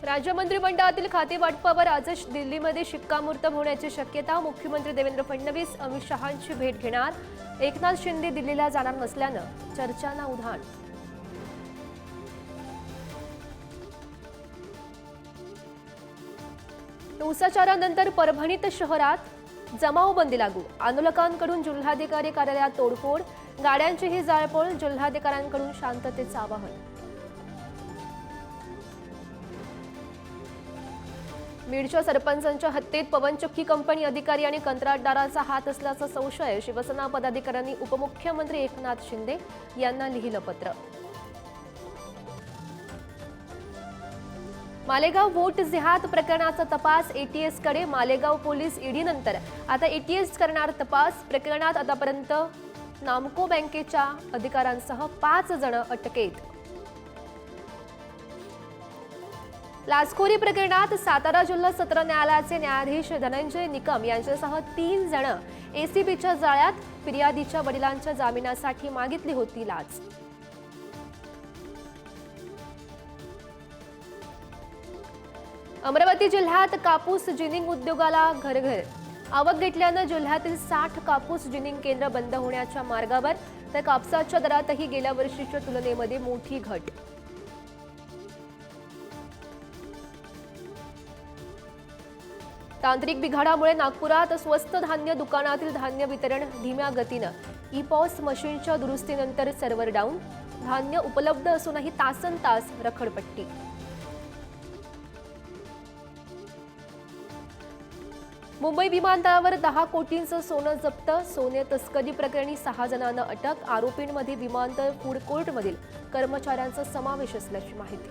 राज्य मंत्रिमंडळातील खाते वाटपावर आजच दिल्लीमध्ये शिक्कामोर्तब होण्याची शक्यता। मुख्यमंत्री देवेंद्र फडणवीस अमित शहांची भेट घेणार। एकनाथ शिंदे दिल्लीला जाणार नसल्यानं चर्चांना उधाण। हिंसाचारानंतर परभणीत शहरात जमावबंदी लागू। आंदोलकांकडून जिल्हाधिकारी कार्यालयात तोडफोड, गाड्यांचीही जाळपोळ। जिल्हाधिकाऱ्यांकडून शांततेचं आवाहन। बीडच्या सरपंचांच्या हत्येत पवनचक्की कंपनी अधिकारी आणि कंत्राटदाराचा हात असल्याचा संशय। शिवसेना पदाधिकाऱ्यांनी उपमुख्यमंत्री एकनाथ शिंदे यांना लिहिलं पत्र। मालेगाव वोट जिहाद प्रकरणाचा तपास एटीएसकडे। मालेगाव पोलीस ईडी नंतर आता एटीएस करणार तपास। प्रकरणात आतापर्यंत नामको बँकेच्या अधिकाऱ्यांसह 5 जण अटकेत। लाचखोरी प्रकरणात सातारा जिल्हा सत्र न्यायालयाचे न्यायाधीश धनंजय निकम यांच्यासह 3 जण एसीबीच्या जाळ्यात। फिर्यादीच्या वडिलांच्या जामिनासाठी मागितली होती लाच। अमरावती जिल्ह्यात कापूस जिनिंग उद्योगाला घरघर आवक घेतल्यानं जिल्ह्यातील 60 कापूस जिनिंग केंद्र बंद होण्याच्या मार्गावर, तर कापसाच्या दरातही गेल्या वर्षीच्या तुलनेमध्ये मोठी घट। तांत्रिक बिघाडामुळे नागपुरात स्वस्त धान्य दुकानातील धान्य वितरण धीम्या गतीनं। ई-पॉस मशीनच्या दुरुस्तीनंतर सर्व्हर डाऊन। धान्य उपलब्ध असूनही तासनतास रखडपट्टी। मुंबई विमानतळावर 10 कोटींचं सोनं जप्त। सोने तस्करी प्रकरणी 6 जणांना अटक। आरोपींमध्ये विमानतळ फूड कोर्टमधील कर्मचाऱ्यांचा समावेश असल्याची माहिती।